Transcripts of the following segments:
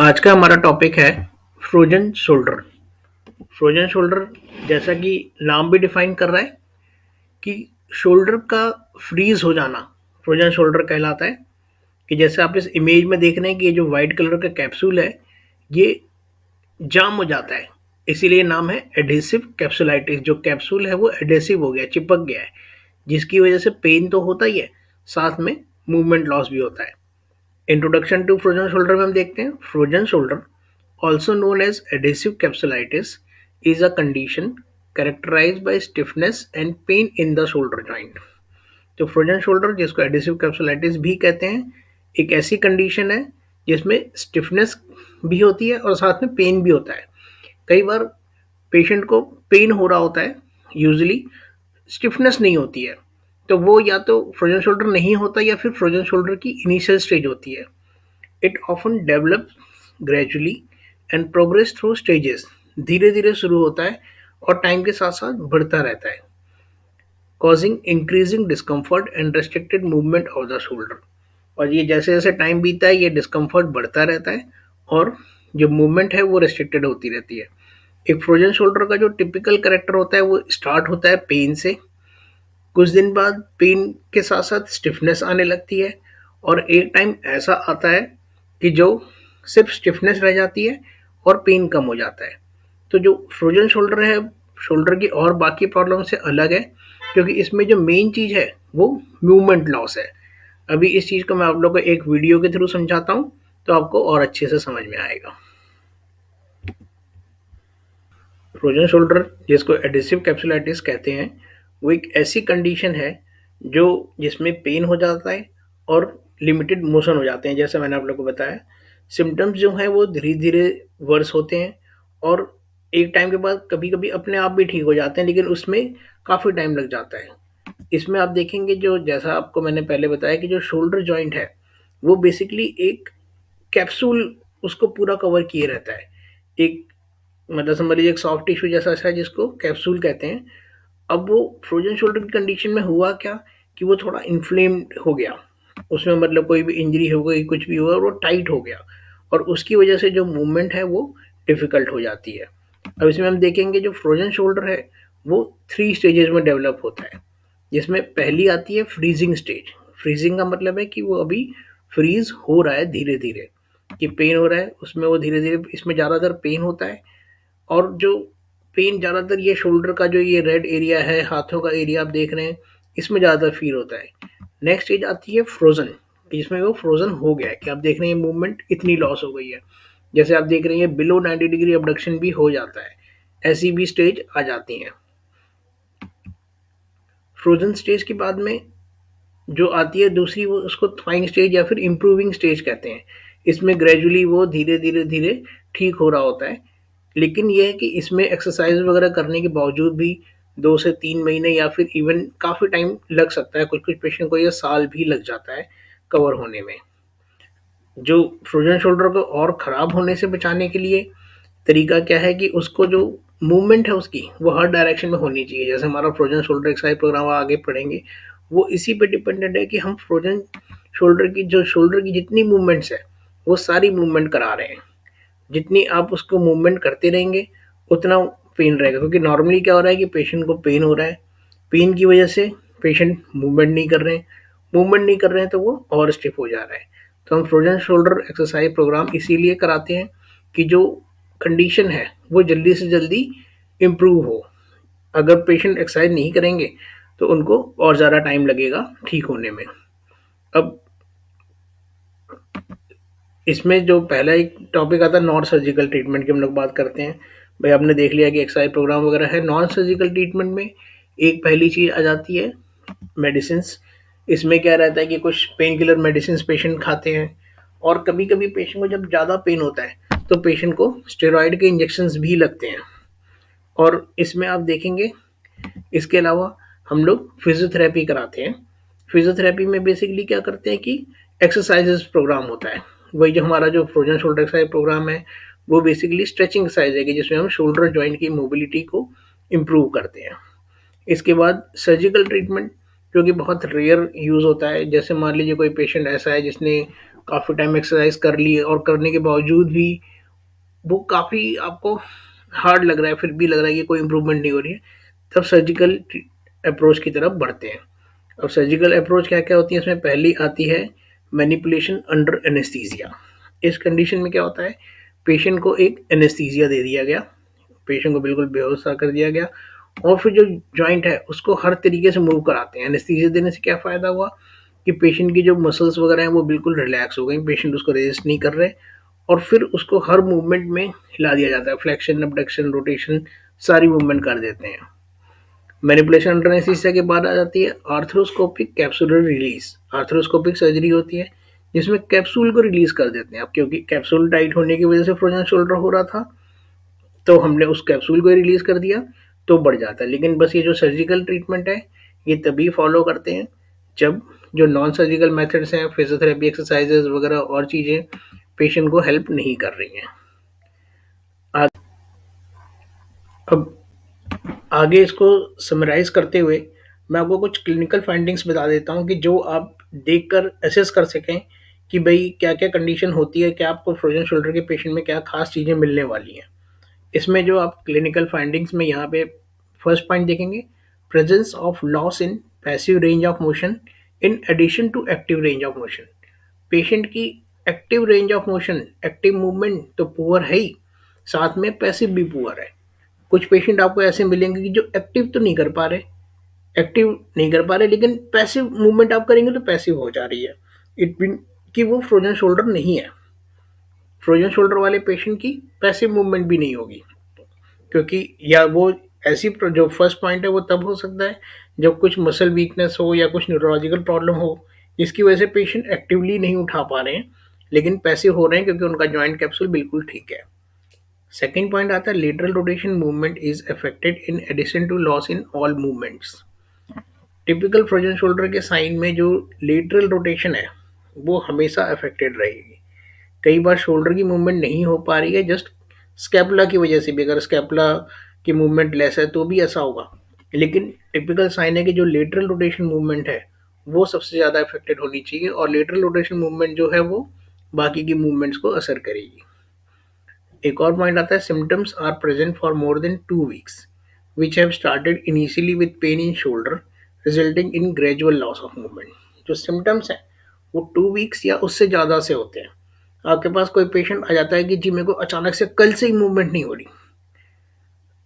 आज का हमारा टॉपिक है फ्रोजन शोल्डर। फ्रोजन शोल्डर जैसा कि नाम भी डिफाइन कर रहा है कि शोल्डर का फ्रीज हो जाना फ्रोजन शोल्डर कहलाता है। कि जैसे आप इस इमेज में देख रहे हैं कि ये जो वाइट कलर का कैप्सूल है ये जाम हो जाता है, इसीलिए नाम है एडहेसिव कैप्सुलाइटिस। जो कैप्सूल है वो एडहेसिव हो गया, चिपक गया है, जिसकी वजह से पेन तो होता ही है, साथ में मूवमेंट लॉस भी होता है। इंट्रोडक्शन टू फ्रोजन शोल्डर में हम देखते हैं frozen shoulder also known as adhesive capsulitis is a condition characterized by stiffness and pain in the shoulder joint। तो फ्रोजन शोल्डर जिसको एडिसिव कैप्सुलाइटिस भी कहते हैं, एक ऐसी कंडीशन है जिसमें स्टिफनेस भी होती है और साथ में पेन भी होता है। कई बार पेशेंट को पेन हो रहा होता है, यूजुअली स्टिफनेस नहीं होती है, तो वो या तो फ्रोजन शोल्डर नहीं होता या फिर फ्रोजन शोल्डर की इनिशियल स्टेज होती है। It often develop gradually and progress through stages. धीरे धीरे शुरू होता है और टाइम के साथ साथ बढ़ता रहता है, causing increasing discomfort and restricted movement of the shoulder. और ये जैसे जैसे टाइम बीतता है ये डिस्कम्फर्ट बढ़ता रहता है और जो मूवमेंट है वो रेस्ट्रिक्टेड होती रहती है। एक फ्रोजन शोल्डर का जो टिपिकल करेक्टर होता है वो स्टार्ट होता है पेन से, कुछ दिन बाद पेन के साथ साथ स्टिफनेस आने लगती है और एक टाइम ऐसा आता है कि जो सिर्फ स्टिफनेस रह जाती है और पेन कम हो जाता है। तो जो फ्रोजन शोल्डर है शोल्डर की और बाकी प्रॉब्लम से अलग है, क्योंकि इसमें जो मेन चीज़ है वो मूवमेंट लॉस है। अभी इस चीज़ को मैं आप लोग को एक वीडियो के थ्रू समझाता हूँ तो आपको और अच्छे से समझ में आएगा। फ्रोजन शोल्डर जिसको एडिसिव कैप्सुलाइटिस कहते हैं वो एक ऐसी कंडीशन है जो जिसमें पेन हो जाता है और लिमिटेड मोशन हो जाते हैं। जैसे मैंने आप लोग को बताया, सिम्टम्स जो हैं वो धीरे धीरे वर्स होते हैं और एक टाइम के बाद कभी कभी अपने आप भी ठीक हो जाते हैं, लेकिन उसमें काफ़ी टाइम लग जाता है। इसमें आप देखेंगे जो जैसा आपको मैंने पहले बताया कि जो शोल्डर जॉइंट है वो बेसिकली एक कैप्सूल उसको पूरा कवर किए रहता है। एक मतलब समझ लीजिए एक सॉफ्ट टिश्यू जैसा है जिसको कैप्सूल कहते हैं। अब वो फ्रोजन शोल्डर की कंडीशन में हुआ क्या कि वो थोड़ा इन्फ्लेम्ड हो गया, उसमें मतलब कोई भी इंजरी हो गई, कुछ भी हुआ, वो टाइट हो गया और उसकी वजह से जो मूवमेंट है वो डिफ़िकल्ट हो जाती है। अब इसमें हम देखेंगे जो फ्रोजन शोल्डर है वो 3 स्टेजेस में डेवलप होता है, जिसमें पहली आती है फ्रीजिंग स्टेज। फ्रीजिंग का मतलब है कि वो अभी फ्रीज हो रहा है धीरे-धीरे, कि पेन हो रहा है उसमें वो धीरे-धीरे, इसमें ज़्यादातर पेन होता है और जो पेन ज़्यादातर ये शोल्डर का जो ये रेड एरिया है, हाथों का एरिया आप देख रहे हैं, इसमें ज़्यादातर फील होता है। नेक्स्ट स्टेज आती है फ्रोज़न, जिसमें वो फ्रोज़न हो गया है कि आप देख रहे हैं मूवमेंट इतनी लॉस हो गई है। जैसे आप देख रहे हैं बिलो 90 डिग्री अबडक्शन भी हो जाता है, ऐसी भी स्टेज आ जाती हैं। फ्रोज़न स्टेज के बाद में जो आती है दूसरी वो उसको थ्वाइंग स्टेज या फिर इम्प्रूविंग स्टेज कहते हैं। इसमें ग्रेजुअली वो धीरे-धीरे ठीक हो रहा होता है। लेकिन ये है कि इसमें एक्सरसाइज़ वगैरह करने के बावजूद भी 2 से 3 महीने या फिर इवन काफ़ी टाइम लग सकता है। कुछ-कुछ पेशेंट को ये साल भी लग जाता है कवर होने में। जो फ्रोज़न शोल्डर को और ख़राब होने से बचाने के लिए तरीका क्या है कि उसको जो मूवमेंट है उसकी वो हर डायरेक्शन में होनी चाहिए। जैसे हमारा फ्रोजन शोल्डर एक्सरसाइज प्रोग्राम आगे पढ़ेंगे, वो इसी पे डिपेंडेंट है कि हम फ्रोजन शोल्डर की जो शोल्डर की जितनी मूवमेंट्स है वो सारी मूवमेंट करा रहे हैं। जितनी आप उसको मूवमेंट करते रहेंगे उतना पेन रहेगा, क्योंकि नॉर्मली क्या हो रहा है कि पेशेंट को पेन हो रहा है, पेन की वजह से पेशेंट मूवमेंट नहीं कर रहे हैं, मूवमेंट नहीं कर रहे हैं तो वो और स्टिफ हो जा रहा है। तो हम फ्रोजन शोल्डर एक्सरसाइज प्रोग्राम इसीलिए कराते हैं कि जो कंडीशन है वो जल्दी से जल्दी इम्प्रूव हो। अगर पेशेंट एक्सरसाइज नहीं करेंगे तो उनको और ज़्यादा टाइम लगेगा ठीक होने में। अब इसमें जो पहला एक टॉपिक आता है नॉन सर्जिकल ट्रीटमेंट की हम लोग बात करते हैं। भाई आपने देख लिया कि एक्सरसाइज प्रोग्राम वगैरह है। नॉन सर्जिकल ट्रीटमेंट में एक पहली चीज़ आ जाती है मेडिसिन्स। इसमें क्या रहता है कि कुछ पेन किलर मेडिसिन्स पेशेंट खाते हैं और कभी-कभी पेशेंट को जब ज़्यादा पेन होता है तो पेशेंट को स्टेरॉइड के इंजेक्शंस भी लगते हैं। और इसमें आप देखेंगे इसके अलावा हम लोग फिजियोथेरेपी कराते हैं। फिजियोथेरेपी में बेसिकली क्या करते हैं कि एक्सरसाइजेस प्रोग्राम होता है। वही जो हमारा जो फ्रोजन शोल्डर एक्सरसाइज प्रोग्राम है वो बेसिकली स्ट्रेचिंग एक्सरसाइज है कि जिसमें हम शोल्डर जॉइंट की मोबिलिटी को इम्प्रूव करते हैं। इसके बाद सर्जिकल ट्रीटमेंट जो कि बहुत रेयर यूज़ होता है। जैसे मान लीजिए कोई पेशेंट ऐसा है जिसने काफ़ी टाइम एक्सरसाइज कर ली है और करने के बावजूद भी वो काफ़ी आपको हार्ड लग रहा है, फिर भी लग रहा है कि कोई इम्प्रूवमेंट नहीं हो रही है, तब सर्जिकल अप्रोच की तरफ बढ़ते हैं। अब सर्जिकल अप्रोच क्या-क्या होती है, इसमें पहली आती है मैनिपुलेशन अंडर एनेस्थीसिया। इस कंडीशन में क्या होता है, पेशेंट को एक एनेस्थीसिया दे दिया गया, पेशेंट को बिल्कुल बेहोश सा कर दिया गया और फिर जो जॉइंट है उसको हर तरीके से मूव कराते हैं। एनेस्थीसिया देने से क्या फ़ायदा हुआ कि पेशेंट की जो मसल्स वगैरह हैं वो बिल्कुल रिलैक्स हो गई, पेशेंट उसको रेजिस्ट नहीं कर रहे और फिर उसको हर मूवमेंट में हिला दिया जाता है, फ्लेक्शन, अबडक्शन, रोटेशन सारी मूवमेंट कर देते हैं। मैनिपुलेशन अंडर एनेस्थीसिया के बाद आ जाती है arthroscopic capsular release. Arthroscopic surgery होती है जिसमें कैप्सूल को रिलीज कर देते हैं। अब क्योंकि कैप्सूल टाइट होने की वजह से फ्रोजन शोल्डर हो रहा था, तो हमने उस कैप्सूल को रिलीज कर दिया तो बढ़ जाता है। लेकिन बस ये जो सर्जिकल ट्रीटमेंट है ये तभी फॉलो करते हैं जब जो नॉन सर्जिकल मेथड्स हैं, फिजियोथेरेपी, एक्सरसाइजेज वगैरह और चीज़ें पेशेंट को हेल्प नहीं कर रही हैं। अब आगे इसको समराइज करते हुए मैं आपको कुछ क्लिनिकल फाइंडिंग्स बता देता हूँ कि जो आप देखकर असेस कर सकें कि भाई क्या क्या कंडीशन होती है, क्या आपको फ्रोजन शोल्डर के पेशेंट में क्या खास चीज़ें मिलने वाली हैं। इसमें जो आप क्लिनिकल फाइंडिंग्स में यहाँ पे फर्स्ट पॉइंट देखेंगे, presence of loss in passive range of motion in addition to active range of motion. Patient की active range of motion, active movement तो पुअर है ही, साथ में पैसिव भी पुअर है। कुछ पेशेंट आपको ऐसे मिलेंगे कि जो एक्टिव तो नहीं कर पा रहे, लेकिन पैसिव मूवमेंट आप करेंगे तो पैसिव हो जा रही है। इट मीन कि वो फ्रोजन शोल्डर नहीं है। फ्रोजन शोल्डर वाले पेशेंट की पैसिव मूवमेंट भी नहीं होगी, क्योंकि या वो ऐसी जो फर्स्ट पॉइंट है वो तब हो सकता है जब कुछ मसल वीकनेस हो या कुछ न्यूरोलॉजिकल प्रॉब्लम हो जिसकी वजह से पेशेंट एक्टिवली नहीं उठा पा रहे हैं लेकिन पैसिव हो रहे हैं क्योंकि उनका जॉइंट कैप्सूल बिल्कुल ठीक है। सेकेंड पॉइंट आता है lateral rotation movement is affected in addition to loss in all movements. Typical frozen shoulder के साइन में जो लेटरल रोटेशन है वो हमेशा अफेक्टेड रहेगी। कई बार शोल्डर की मूवमेंट नहीं हो पा रही है जस्ट स्कैपुला की वजह से भी, अगर स्कैपुला की मूवमेंट लेस है तो भी ऐसा होगा, लेकिन टिपिकल साइन है कि जो लेटरल रोटेशन मूवमेंट है वो सबसे ज़्यादा अफेक्टेड होनी चाहिए और लेटरल रोटेशन मूवमेंट जो है वो बाकी की मूवमेंट्स को असर करेगी। एक और पॉइंट आता है symptoms are present for more than 2 weeks which have started initially with pain in shoulder resulting in gradual loss of movement. जो सिम्टम्स हैं वो 2 वीक्स या उससे ज़्यादा से होते हैं। आपके पास कोई पेशेंट आ जाता है कि जी मेरे को अचानक से कल से ही मूवमेंट नहीं हो रही,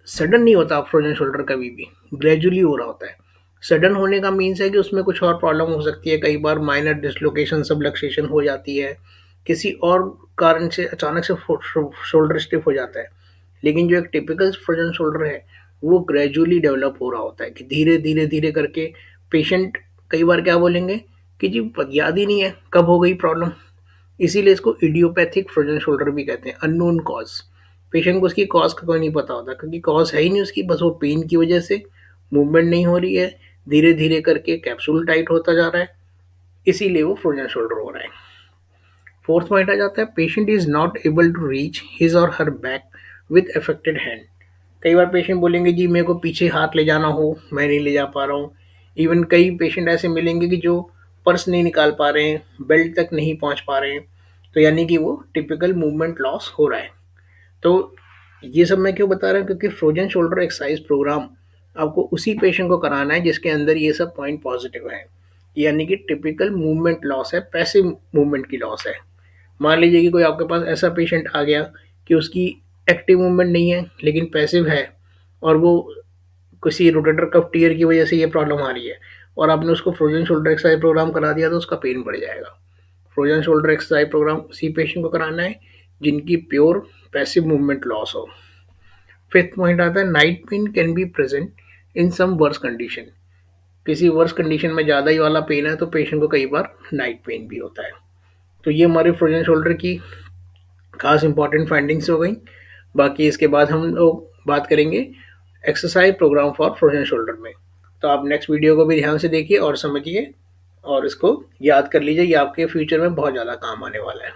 सडन नहीं होता फ्रोजन शोल्डर कभी भी, ग्रेजुअली हो रहा होता है। सडन होने का मीन्स है कि उसमें कुछ और प्रॉब्लम हो सकती है, कई बार माइनर डिसलोकेशन, सबलक्सेशन हो जाती है, किसी और कारण से अचानक से शोल्डर स्टिफ हो जाता है। लेकिन जो एक टिपिकल फ्रोजन शोल्डर है वो ग्रेजुअली डेवलप हो रहा होता है कि धीरे धीरे धीरे करके पेशेंट कई बार क्या बोलेंगे कि जी याद ही नहीं है कब हो गई प्रॉब्लम। इसीलिए इसको इडियोपैथिक फ्रोजन शोल्डर भी कहते हैं, अननोन कॉज। पेशेंट को उसकी कॉज का कोई नहीं पता होता क्योंकि कॉज है ही नहीं उसकी, बस वो पेन की वजह से मूवमेंट नहीं हो रही है, धीरे धीरे करके कैप्सूल टाइट होता जा रहा है, इसीलिए वो फ्रोजन शोल्डर हो रहा है। फोर्थ पॉइंट आ जाता है patient is not able to reach his or her back with affected hand. कई बार पेशेंट बोलेंगे जी मेरे को पीछे हाथ ले जाना हो मैं नहीं ले जा पा रहा हूँ। इवन कई पेशेंट ऐसे मिलेंगे कि जो पर्स नहीं निकाल पा रहे हैं, बेल्ट तक नहीं पहुँच पा रहे हैं, तो यानी कि वो टिपिकल मूवमेंट लॉस हो रहा है। तो ये सब मैं क्यों बता रहा हूँ, क्योंकि फ्रोजन शोल्डर एक्सरसाइज प्रोग्राम आपको उसी पेशेंट को कराना है जिसके अंदर ये सब पॉइंट पॉजिटिव है, यानी कि टिपिकल मूवमेंट लॉस है, पैसिव मूवमेंट की लॉस है। मान लीजिए कि कोई आपके पास ऐसा पेशेंट आ गया कि उसकी एक्टिव मूवमेंट नहीं है लेकिन पैसिव है और वो किसी रोटेटर कफ टीयर की वजह से ये प्रॉब्लम आ रही है और आपने उसको फ्रोजन शोल्डर एक्सरसाइज प्रोग्राम करा दिया तो उसका पेन बढ़ जाएगा। फ्रोजन शोल्डर एक्सरसाइज प्रोग्राम उसी पेशेंट को कराना है जिनकी प्योर पैसिव मूवमेंट लॉस हो। फिफ्थ पॉइंट आता है night pain can be present in some worse condition. किसी वर्स कंडीशन में ज़्यादा ही वाला पेन है तो पेशेंट को कई बार नाइट पेन भी होता है। तो ये हमारे फ्रोजन शोल्डर की खास इंपॉर्टेंट फाइंडिंग्स हो गई। बाकी इसके बाद हम लोग बात करेंगे exercise program for frozen shoulder में। तो आप नेक्स्ट वीडियो को भी ध्यान से देखिए और समझिए और इसको याद कर लीजिए, ये आपके फ्यूचर में बहुत ज़्यादा काम आने वाला है।